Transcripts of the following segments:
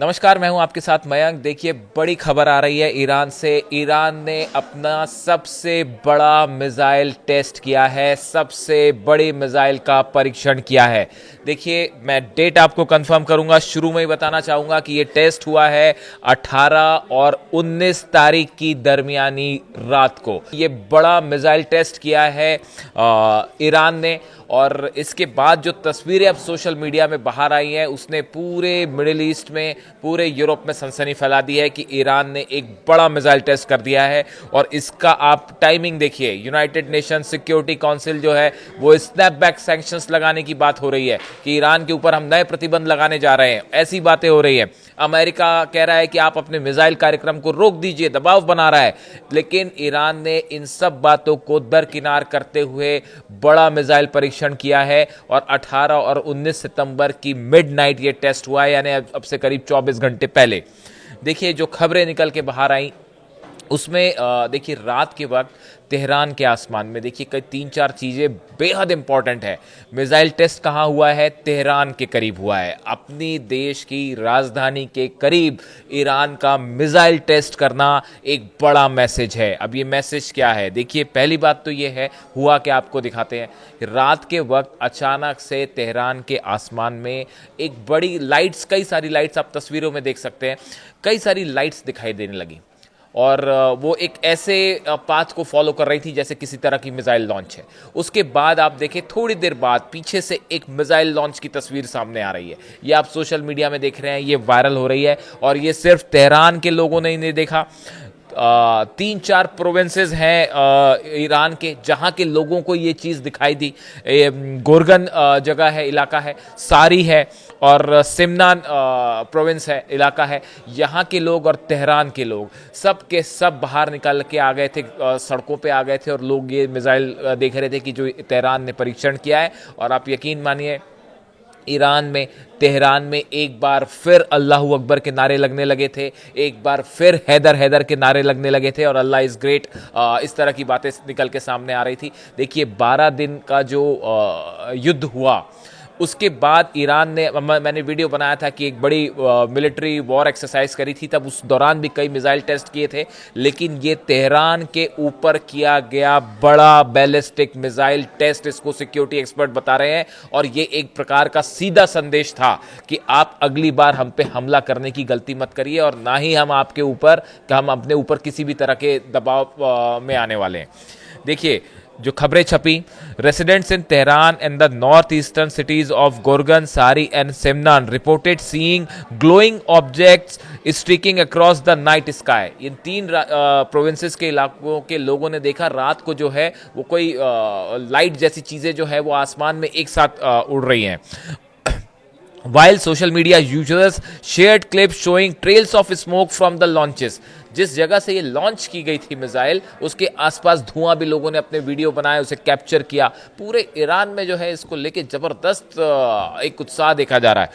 नमस्कार, मैं हूं आपके साथ मयंक। देखिए, बड़ी खबर आ रही है ईरान से। ईरान ने अपना सबसे बड़ा मिसाइल टेस्ट किया है, सबसे बड़ी मिसाइल का परीक्षण किया है। देखिए, मैं डेट आपको कंफर्म करूंगा। शुरू में ही बताना चाहूंगा कि ये टेस्ट हुआ है 18 और 19 तारीख की दरमियानी रात को। ये बड़ा मिसाइल टेस्ट किया है ईरान ने। और इसके बाद जो तस्वीरें अब सोशल मीडिया में बाहर आई हैं, उसने पूरे मिडिल ईस्ट में, पूरे यूरोप में सनसनी फैला दी है कि ईरान ने एक बड़ा मिसाइल टेस्ट कर दिया है। और इसका आप टाइमिंग देखिए, यूनाइटेड नेशन सिक्योरिटी काउंसिल जो है वो स्नैपबैक सैंक्शंस लगाने की बात हो रही है कि ईरान के ऊपर हम नए प्रतिबंध लगाने जा रहे हैं, ऐसी बातें हो रही हैं। अमेरिका कह रहा है कि आप अपने मिसाइल कार्यक्रम को रोक दीजिए, दबाव बना रहा है। लेकिन ईरान ने इन सब बातों को दरकिनार करते हुए बड़ा मिसाइल परीक्षण किया है। और 18 और 19 सितंबर की मिडनाइट ये टेस्ट हुआ है, यानी अब से करीब 24 घंटे पहले। देखिए, जो खबरें निकल के बाहर आई उसमें देखिए, रात के वक्त तेहरान के आसमान में देखिए कई 3-4 चीज़ें बेहद इंपॉर्टेंट है। मिसाइल टेस्ट कहाँ हुआ है? तेहरान के करीब हुआ है। अपनी देश की राजधानी के करीब ईरान का मिसाइल टेस्ट करना एक बड़ा मैसेज है। अब ये मैसेज क्या है? देखिए, पहली बात तो ये है, हुआ क्या आपको दिखाते हैं। रात के वक्त अचानक से तेहरान के आसमान में एक बड़ी लाइट्स, कई सारी लाइट्स आप तस्वीरों में देख सकते हैं, कई सारी लाइट्स दिखाई देने लगी। और वो एक ऐसे पाथ को फॉलो कर रही थी जैसे किसी तरह की मिसाइल लॉन्च है। उसके बाद आप देखें, थोड़ी देर बाद पीछे से एक मिसाइल लॉन्च की तस्वीर सामने आ रही है। ये आप सोशल मीडिया में देख रहे हैं, ये वायरल हो रही है। और ये सिर्फ तेहरान के लोगों ने नहीं देखा, 3-4 प्रोविंसेस हैं ईरान के जहां के लोगों को ये चीज़ दिखाई दी। गोरगन जगह है, इलाका है, सारी है, और सिमनान प्रोविंस है, इलाका है। यहाँ के लोग और तेहरान के लोग सब के सब बाहर निकल के आ गए थे, सड़कों पे आ गए थे। और लोग ये मिसाइल देख रहे थे कि जो तेहरान ने परीक्षण किया है। और आप यकीन मानिए, ईरान में, तेहरान में एक बार फिर अल्लाहू अकबर के नारे लगने लगे थे, एक बार फिर हैदर हैदर के नारे लगने लगे थे, और अल्लाह इज़ ग्रेट, इस तरह की बातें निकल के सामने आ रही थी। देखिए, 12 दिन का जो युद्ध हुआ, उसके बाद ईरान ने, मैंने वीडियो बनाया था कि एक बड़ी मिलिट्री वॉर एक्सरसाइज करी थी, तब उस दौरान भी कई मिसाइल टेस्ट किए थे। लेकिन ये तेहरान के ऊपर किया गया बड़ा बैलिस्टिक मिसाइल टेस्ट, इसको सिक्योरिटी एक्सपर्ट बता रहे हैं। और ये एक प्रकार का सीधा संदेश था कि आप अगली बार हम पे हमला करने की गलती मत करिए, और ना ही हम आपके ऊपर, कि हम अपने ऊपर किसी भी तरह के दबाव में आने वाले हैं। देखिए, जो खबरें छपी, residents in Tehran and the north eastern cities of Gorgan, Sari and Semnan reported seeing glowing objects streaking across the night sky. इन 3 प्रोविंसेस के इलाकों के लोगों ने देखा रात को जो है वो कोई लाइट जैसी चीज़ें जो है वो आसमान में एक साथ उड़ रही हैं। While social media users shared clips showing trails of smoke from the launches, जिस जगह से ये लॉन्च की गई थी मिसाइल, उसके आसपास धुआं भी लोगों ने अपने वीडियो बनाए, उसे कैप्चर किया। पूरे ईरान में जो है इसको लेके जबरदस्त एक उत्साह देखा जा रहा है।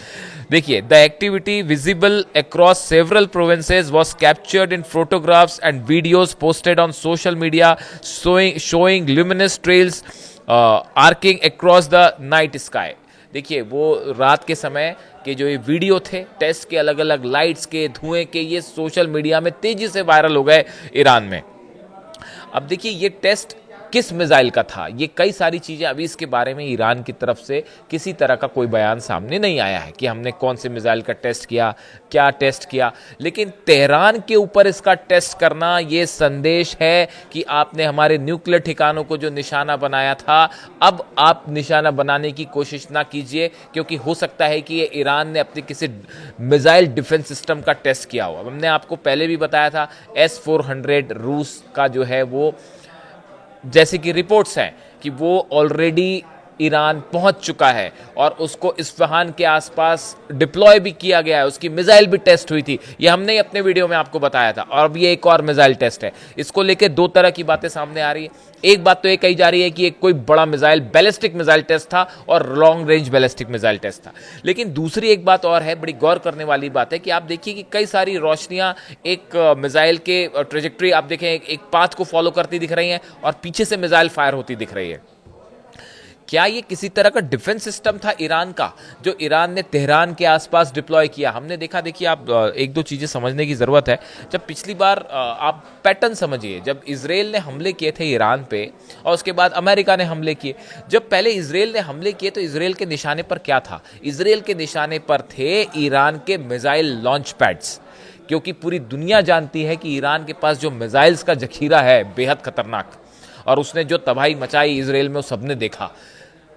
देखिए, the activity visible across several provinces was captured in photographs and videos posted on social media showing luminous trails arcing across the night sky. देखिए, वो रात के समय के जो ये वीडियो थे टेस्ट के, अलग अलग लाइट्स के, धुएं के, ये सोशल मीडिया में तेजी से वायरल हो गए ईरान में। अब देखिए, ये टेस्ट किस मिसाइल का था, ये कई सारी चीज़ें, अभी इसके बारे में ईरान की तरफ से किसी तरह का कोई बयान सामने नहीं आया है कि हमने कौन से मिसाइल का टेस्ट किया, क्या टेस्ट किया। लेकिन तेहरान के ऊपर इसका टेस्ट करना ये संदेश है कि आपने हमारे न्यूक्लियर ठिकानों को जो निशाना बनाया था, अब आप निशाना बनाने की कोशिश ना कीजिए, क्योंकि हो सकता है कि ये ईरान ने अपने किसी मिसाइल डिफेंस सिस्टम का टेस्ट किया हो। हमने आपको पहले भी बताया था, S-400 रूस का जो है वो, जैसे कि रिपोर्ट्स हैं कि वो ऑलरेडी ईरान पहुंच चुका है और उसको इस्फहान के आसपास डिप्लॉय भी किया गया है, उसकी मिसाइल भी टेस्ट हुई थी। ये हमने ही अपने वीडियो में आपको बताया था। और अब ये एक और मिसाइल टेस्ट है। इसको लेकर 2 तरह की बातें सामने आ रही है। एक बात तो ये कही जा रही है कि एक कोई बड़ा मिसाइल बैलिस्टिक मिसाइल टेस्ट था और long range ballistic missile test था। लेकिन दूसरी एक बात और है, बड़ी गौर करने वाली बात है कि आप देखिए कि कई सारी रोशनियां एक मिसाइल के ट्रेजेक्ट्री, आप देखें, एक पाथ को फॉलो करती दिख रही हैं और पीछे से मिसाइल फायर होती दिख रही है। क्या ये किसी तरह का डिफेंस सिस्टम था ईरान का, जो ईरान ने तेहरान के आसपास डिप्लॉय किया? हमने देखा, देखिए आप एक दो चीज़ें समझने की ज़रूरत है। जब पिछली बार आप पैटर्न समझिए, जब इसराइल ने हमले किए थे ईरान पे और उसके बाद अमेरिका ने हमले किए। जब पहले इसराइल ने हमले किए तो इसराइल के निशाने पर क्या था? इसराइल के निशाने पर थे ईरान के मिसाइल लॉन्च पैड्स, क्योंकि पूरी दुनिया जानती है कि ईरान के पास जो मिसाइल्स का जखीरा है बेहद खतरनाक, और उसने जो तबाही मचाई इसराइल में वो सबने देखा।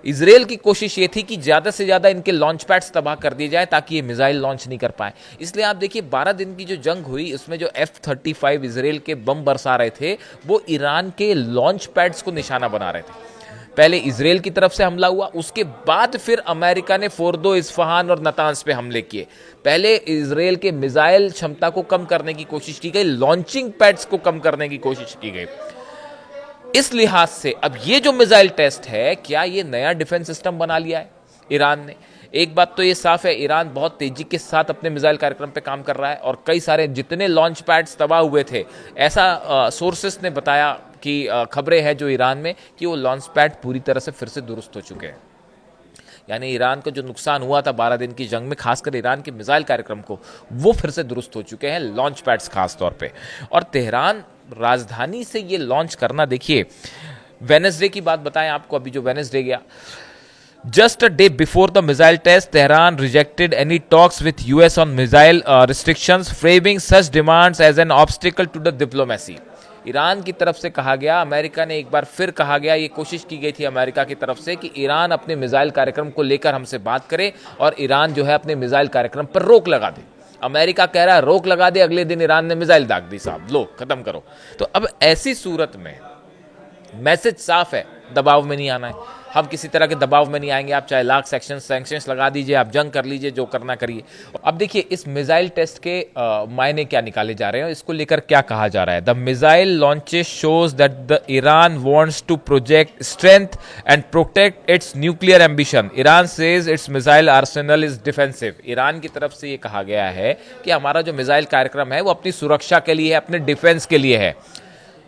इसराइल की कोशिश ये थी कि ज़्यादा से ज़्यादा इनके लॉन्च पैड्स तबाह कर दिए जाए ताकि ये मिसाइल लॉन्च नहीं कर पाए। इसलिए आप देखिए 12 दिन की जो जंग हुई उसमें जो F-35 इसराइल के बम बरसा रहे थे वो ईरान के लॉन्च पैड्स को निशाना बना रहे थे। पहले इसराइल की तरफ से हमला हुआ, उसके बाद फिर अमेरिका ने फोर्दो, इस्फहान और नतांज पे हमले किए। पहले इसराइल के मिसाइल क्षमता को कम करने की कोशिश की गई, लॉन्चिंग पैड्स को कम करने की कोशिश की गई। इस लिहाज से अब ये जो मिसाइल टेस्ट है, क्या ये नया डिफेंस सिस्टम बना लिया है ईरान ने? एक बात तो ये साफ है, ईरान बहुत तेजी के साथ अपने मिसाइल कार्यक्रम पे काम कर रहा है और कई सारे जितने लॉन्च पैड्स तबाह हुए थे, ऐसा सोर्सेस ने बताया कि खबरें हैं जो ईरान में कि वो लॉन्च पैड पूरी तरह से फिर से दुरुस्त हो चुके हैं। यानी ईरान को जो नुकसान हुआ था 12 दिन की जंग में, खासकर ईरान के मिसाइल कार्यक्रम को, वो फिर से दुरुस्त हो चुके हैं, लॉन्च पैड्स खास तौर पे। और तेहरान राजधानी से ये लॉन्च करना, देखिए वेडनेसडे की बात बताएं आपको, अभी जो वेडनेसडे गया, just a day before the missile test, Tehran rejected any talks with US on missile restrictions, framing such demands as an obstacle to the diplomacy. Iran की तरफ से कहा गया, अमेरिका ने एक बार फिर कहा गया, ये कोशिश की गई थी अमेरिका की तरफ से कि ईरान अपने मिसाइल कार्यक्रम को लेकर हमसे बात करे और ईरान जो है अपने मिसाइल कार्यक्रम पर रोक लगा दे। अमेरिका कह रहा है रोक लगा दे, अगले दिन ईरान ने मिसाइल दाग दी, साहब लो खत्म करो। तो अब ऐसी सूरत में मैसेज साफ है, दबाव में नहीं आना है, हम किसी तरह के दबाव में नहीं आएंगे। आप चाहे लाख सैंक्शंस लगा दीजिए, आप जंग कर लीजिए, जो करना करिए। अब देखिए इस मिसाइल टेस्ट के मायने क्या निकाले जा रहे हैं, इसको लेकर क्या कहा जा रहा है। The missile launches shows that the Iran wants to project strength and protect its nuclear ambition. Iran says its missile arsenal is defensive. Iran की तरफ से ये कहा गया है कि हमारा जो मिसाइल कार्यक्रम है वो अपनी सुरक्षा के लिए है, अपने डिफेंस के लिए है।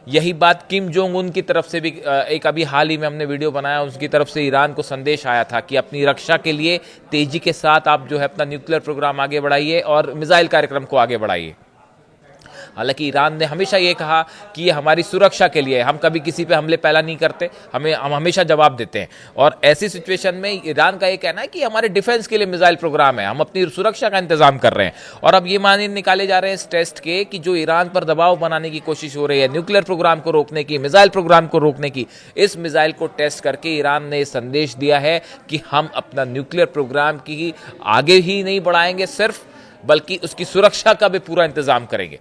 यही बात किम जोंग उन की तरफ से भी एक अभी हाल ही में हमने वीडियो बनाया, उसकी तरफ से ईरान को संदेश आया था कि अपनी रक्षा के लिए तेजी के साथ आप जो है अपना न्यूक्लियर प्रोग्राम आगे बढ़ाइए और मिसाइल कार्यक्रम को आगे बढ़ाइए। हालांकि ईरान ने हमेशा ये कहा कि ये हमारी सुरक्षा के लिए, हम कभी किसी पे हमले पहला नहीं करते, हम हमेशा जवाब देते हैं। और ऐसी सिचुएशन में ईरान का ये कहना है कि हमारे डिफेंस के लिए मिसाइल प्रोग्राम है, हम अपनी सुरक्षा का इंतजाम कर रहे हैं। और अब ये माने निकाले जा रहे हैं इस टेस्ट के कि जो ईरान पर दबाव बनाने की कोशिश हो रही है, न्यूक्लियर प्रोग्राम को रोकने की, मिसाइल प्रोग्राम को रोकने की, इस मिसाइल को टेस्ट करके ईरान ने संदेश दिया है कि हम अपना न्यूक्लियर प्रोग्राम की आगे ही नहीं बढ़ाएंगे सिर्फ, बल्कि उसकी सुरक्षा का भी पूरा इंतजाम करेंगे।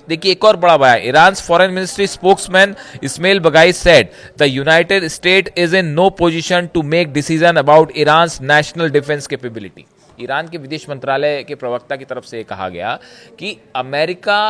देखिए एक और बड़ा बयान, Iran foreign ministry spokesman Ismail Baghaei said the United State is in no position to make decision about Iran national defence capability. Iran के विदेश मंत्रालय के प्रवक्ता की तरफ से कहा गया कि अमेरिका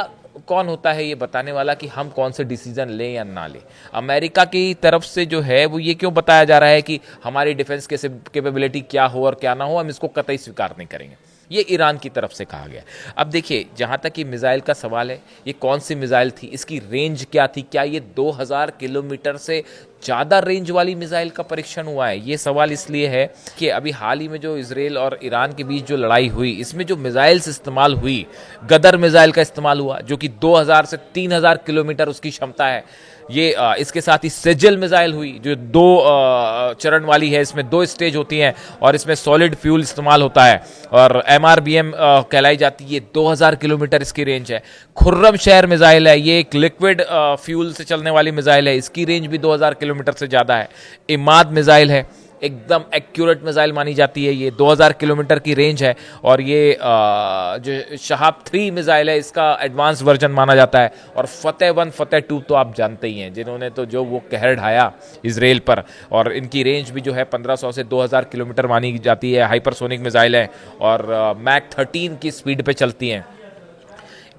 कौन होता है ये बताने वाला कि हम कौन से डिसीजन लें या ना लें। अमेरिका की तरफ से जो है वो ये क्यों बताया जा रहा है कि हमारी डिफेंस कैपेबिलिटी क्या हो और क्या ना हो, हम इसको कतई स्वीकार नहीं करेंगे, ये ईरान की तरफ से कहा गया। अब देखिए जहाँ तक ये मिसाइल का सवाल है, ये कौन सी मिसाइल थी, इसकी रेंज क्या थी, क्या ये 2000 किलोमीटर से ज़्यादा रेंज वाली मिसाइल का परीक्षण हुआ है? ये सवाल इसलिए है कि अभी हाल ही में जो इसराइल और ईरान के बीच जो लड़ाई हुई, इसमें जो मिसाइल्स इस्तेमाल हुई, गदर मिसाइल का इस्तेमाल हुआ, जो कि 2000 से 3000 किलोमीटर उसकी क्षमता है। ये इसके साथ ही सेजल मिसाइल हुई जो 2 चरण वाली है, इसमें 2 स्टेज होती हैं और इसमें सॉलिड फ्यूल इस्तेमाल होता है और MRBM कहलाई जाती है। ये 2000 किलोमीटर इसकी रेंज है। खुर्रम शहर मिसाइल है, ये एक लिक्विड फ्यूल से चलने वाली मिसाइल है, इसकी रेंज भी 2000 किलोमीटर से ज़्यादा है। इमाद मिसाइल है, एकदम एक्यूरेट मिसाइल मानी जाती है, ये 2000 किलोमीटर की रेंज है। और ये जो शहाब 3 मिसाइल है, इसका एडवांस वर्जन माना जाता है। और फतेह 1 फतेह 2 तो आप जानते ही हैं, जिन्होंने तो जो वो कहर ढाया इसराइल पर, और इनकी रेंज भी जो है 1500 से 2000 किलोमीटर मानी जाती है। हाइपरसोनिक मिसाइल है और मैक 13 की स्पीड पे चलती हैं।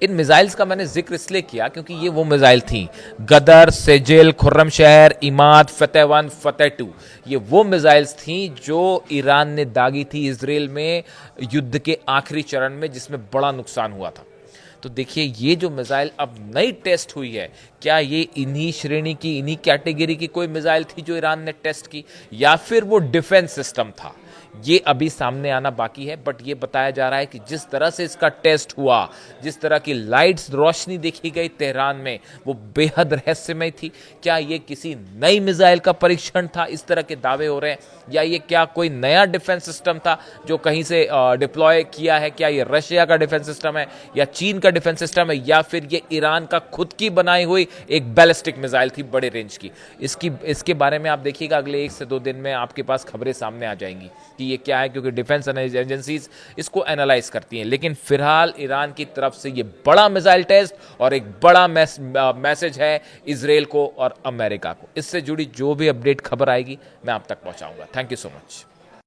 इन मिसाइल्स का मैंने जिक्र इसलिए किया क्योंकि ये वो मिसाइल थी, गदर, सेजेल, खुर्रम शहर, इमाद, फतेह 1 फतेह 2, ये वो मिसाइल्स थी जो ईरान ने दागी थी इसराइल में युद्ध के आखिरी चरण में, जिसमें बड़ा नुकसान हुआ था। तो देखिए ये जो मिसाइल अब नई टेस्ट हुई है, क्या ये इन्हीं श्रेणी की, इन्हीं कैटेगरी की कोई मिसाइल थी जो ईरान ने टेस्ट की, या फिर वो डिफेंस सिस्टम था, ये अभी सामने आना बाकी है। बट ये बताया जा रहा है कि जिस तरह से इसका टेस्ट हुआ, जिस तरह की लाइट्स, रोशनी देखी गई तेहरान में, वो बेहद रहस्यमय थी। क्या ये किसी नई मिसाइल का परीक्षण था, इस तरह के दावे हो रहे हैं, या ये क्या कोई नया डिफेंस सिस्टम था जो कहीं से डिप्लॉय किया है? क्या ये रशिया का डिफेंस सिस्टम है, या चीन का डिफेंस सिस्टम है, या फिर ये ईरान का खुद की बनाई हुई एक बैलिस्टिक मिसाइल थी बड़े रेंज की? इसके बारे में आप देखिएगा अगले 1 से 2 दिन में आपके पास खबरें सामने आ जाएंगी कि ये क्या है, क्योंकि डिफेंस एजेंसीज इसको एनालाइज करती हैं। लेकिन फिलहाल ईरान की तरफ से ये बड़ा मिसाइल टेस्ट और एक बड़ा मैसेज है इजराइल को और अमेरिका को। इससे जुड़ी जो भी अपडेट खबर आएगी मैं आप तक पहुंचाऊंगा। Thank you so much.